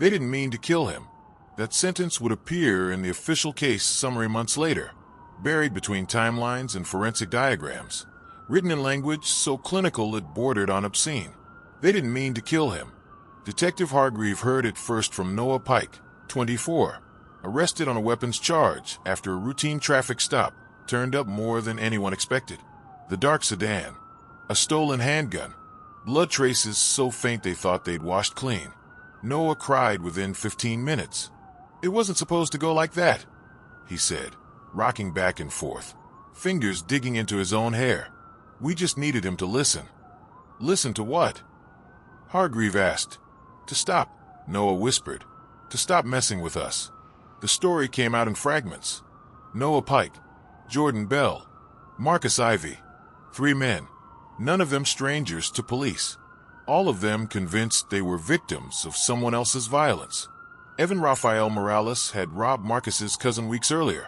They didn't mean to kill him. That sentence would appear in the official case summary months later, buried between timelines and forensic diagrams, written in language so clinical it bordered on obscene. They didn't mean to kill him. Detective Hargreave heard it first from Noah Pike, 24, arrested on a weapons charge after a routine traffic stop turned up more than anyone expected. The dark sedan, a stolen handgun, blood traces so faint they thought they'd washed clean. Noah cried within 15 minutes. "It wasn't supposed to go like that," he said, rocking back and forth, fingers digging into his own hair. "We just needed him to listen." "Listen to what?" Hargreave asked. "To stop," Noah whispered. "To stop messing with us." The story came out in fragments. Noah Pike, Jordan Bell, Marcus Ivy. 3 men, none of them strangers to police. All of them convinced they were victims of someone else's violence. Evan Rafael Morales had robbed Marcus's cousin weeks earlier,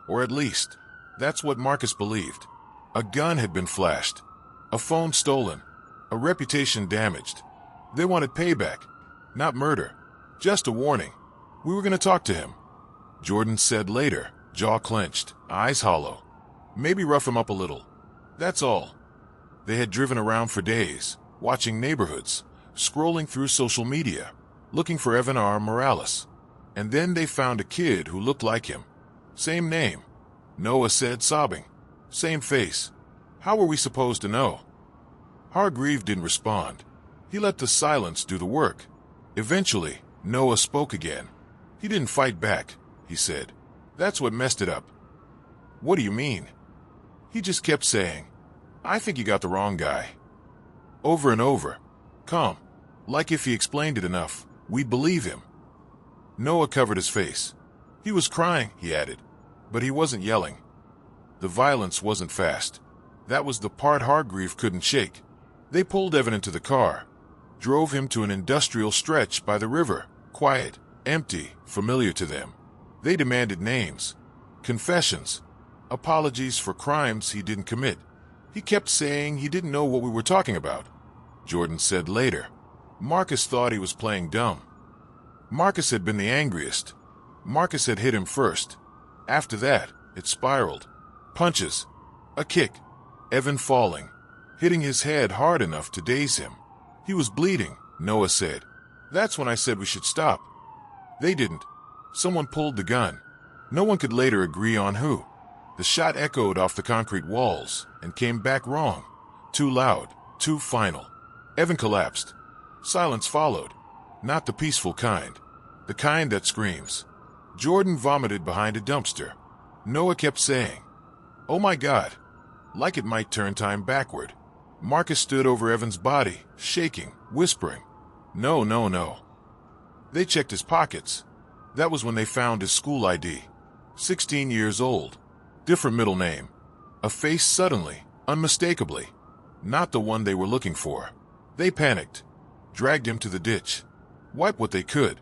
or at least, that's what Marcus believed. A gun had been flashed, a phone stolen, a reputation damaged. They wanted payback, not murder, just a warning. "We were going to talk to him," Jordan said later, jaw clenched, eyes hollow. "Maybe rough him up a little. That's all." They had driven around for days, watching neighborhoods, scrolling through social media, looking for Evan R. Morales. And then they found a kid who looked like him. Same name, Noah said, sobbing. Same face. How were we supposed to know? Hargreave didn't respond. He let the silence do the work. Eventually, Noah spoke again. He didn't fight back, he said. That's what messed it up. What do you mean? He just kept saying, "I think you got the wrong guy." Over and over. Calm. Like if he explained it enough, we'd believe him. Noah covered his face. He was crying, he added, but he wasn't yelling. The violence wasn't fast. That was the part Hargreave couldn't shake. They pulled Evan into the car, drove him to an industrial stretch by the river, quiet, empty, familiar to them. They demanded names, confessions, apologies for crimes he didn't commit. He kept saying he didn't know what we were talking about, Jordan said later. Marcus thought he was playing dumb. Marcus had been the angriest. Marcus had hit him first. After that, it spiraled. Punches. A kick. Evan falling, hitting his head hard enough to daze him. He was bleeding, Noah said. That's when I said we should stop. They didn't. Someone pulled the gun. No one could later agree on who. The shot echoed off the concrete walls and came back wrong. Too loud, too final. Evan collapsed. Silence followed. Not the peaceful kind. The kind that screams. Jordan vomited behind a dumpster. Noah kept saying, "Oh my God," like it might turn time backward. Marcus stood over Evan's body, shaking, whispering, "No, no, no." They checked his pockets. That was when they found his school ID. 16 years old. Different middle name. A face suddenly, unmistakably. Not the one they were looking for. They panicked. Dragged him to the ditch. Wiped what they could.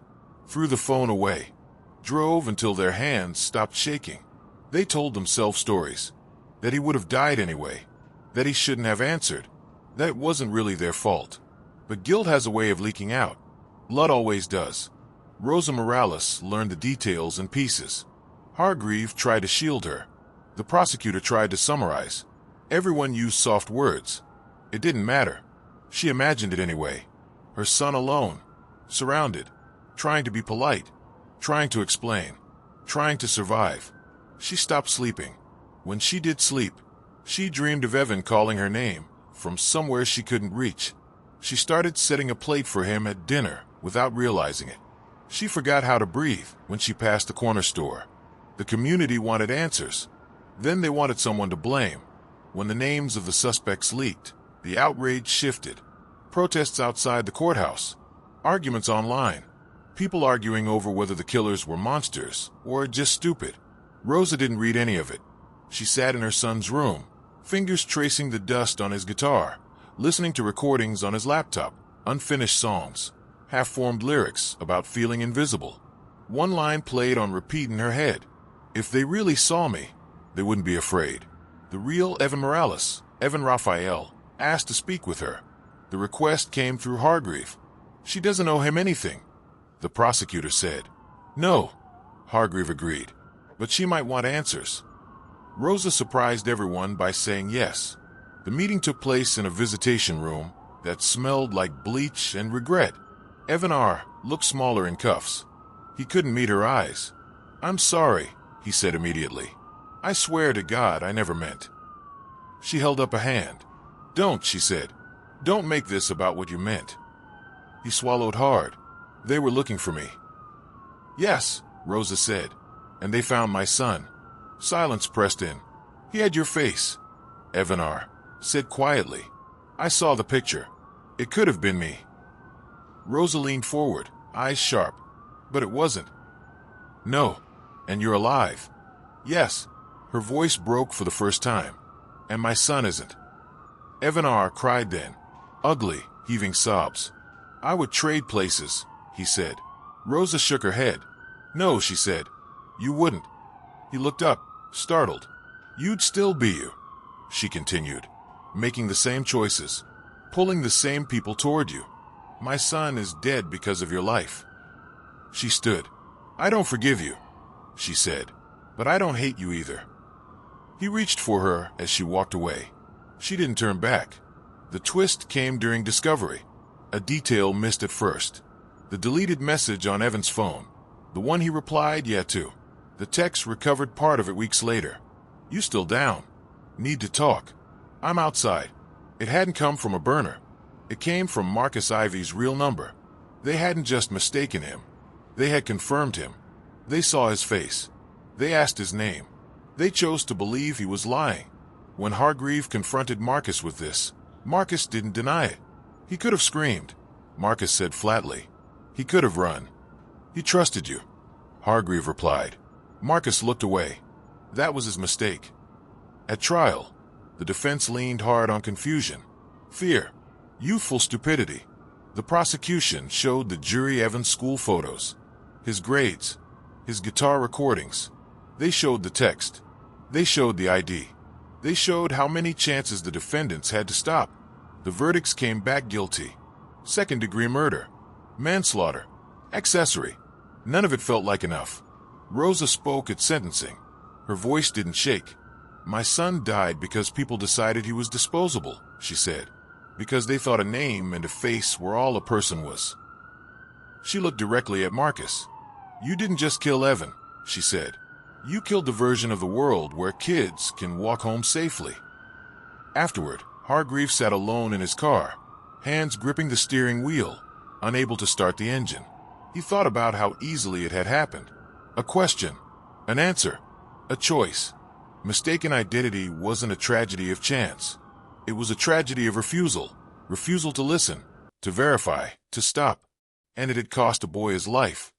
Threw the phone away. Drove until their hands stopped shaking. They told themselves stories. That he would have died anyway. That he shouldn't have answered. That it wasn't really their fault. But guilt has a way of leaking out. Blood always does. Rosa Morales learned the details in pieces. Hargreave tried to shield her. The prosecutor tried to summarize. Everyone used soft words. It didn't matter. She imagined it anyway. Her son alone. Surrounded. Trying to be polite. Trying to explain. Trying to survive. She stopped sleeping. When she did sleep, she dreamed of Evan calling her name from somewhere she couldn't reach. She started setting a plate for him at dinner without realizing it. She forgot how to breathe when she passed the corner store. The community wanted answers. Then they wanted someone to blame. When the names of the suspects leaked, the outrage shifted. Protests outside the courthouse. Arguments online. People arguing over whether the killers were monsters or just stupid. Rosa didn't read any of it. She sat in her son's room, fingers tracing the dust on his guitar, listening to recordings on his laptop, unfinished songs, half-formed lyrics about feeling invisible. One line played on repeat in her head. If they really saw me, they wouldn't be afraid. The real Evan Morales, Evan Rafael, asked to speak with her. The request came through Hargreave. She doesn't owe him anything. the prosecutor said. No, Hargreave agreed, but she might want answers. Rosa surprised everyone by saying yes. The meeting took place in a visitation room that smelled like bleach and regret. Evan R. looked smaller in cuffs. He couldn't meet her eyes. I'm sorry, he said immediately. I swear to God I never meant. She held up a hand. Don't, she said. Don't make this about what you meant. He swallowed hard. They were looking for me. Yes, Rosa said, and they found my son. Silence pressed in. He had your face, Evan R. said quietly. I saw the picture. It could have been me. Rosa leaned forward, eyes sharp. But it wasn't. No. And you're alive. Yes. Her voice broke for the first time. And my son isn't. Evan R. cried then. Ugly, heaving sobs. I would trade places, he said. Rosa shook her head. No, she said. You wouldn't. He looked up, startled. You'd still be you, she continued, making the same choices, pulling the same people toward you. My son is dead because of your life. She stood. I don't forgive you, she said, but I don't hate you either. He reached for her as she walked away. She didn't turn back. The twist came during discovery. A detail missed at first. The deleted message on Evan's phone. The one he replied yeah to. The text recovered part of it weeks later. You still down? Need to talk. I'm outside. It hadn't come from a burner. It came from Marcus Ivy's real number. They hadn't just mistaken him. They had confirmed him. They saw his face. They asked his name. They chose to believe he was lying. When Hargreave confronted Marcus with this, Marcus didn't deny it. He could have screamed, Marcus said flatly. He could have run. He trusted you, Hargreave replied. Marcus looked away. That was his mistake. At trial, the defense leaned hard on confusion, fear, youthful stupidity. The prosecution showed the jury Evan's school photos, his grades, his guitar recordings. They showed the text. They showed the ID. They showed how many chances the defendants had to stop. The verdicts came back guilty. Second-degree murder, manslaughter, accessory. None of it felt like enough. Rosa spoke at sentencing. Her voice didn't shake. My son died because people decided he was disposable, she said. Because they thought a name and a face were all a person was. She looked directly at Marcus. You didn't just kill Evan, she said. You killed the version of the world where kids can walk home safely. Afterward, Hargreave sat alone in his car, hands gripping the steering wheel, unable to start the engine. He thought about how easily it had happened. A question, an answer, a choice. Mistaken identity wasn't a tragedy of chance. It was a tragedy of refusal to listen, to verify, to stop. And it had cost a boy his life.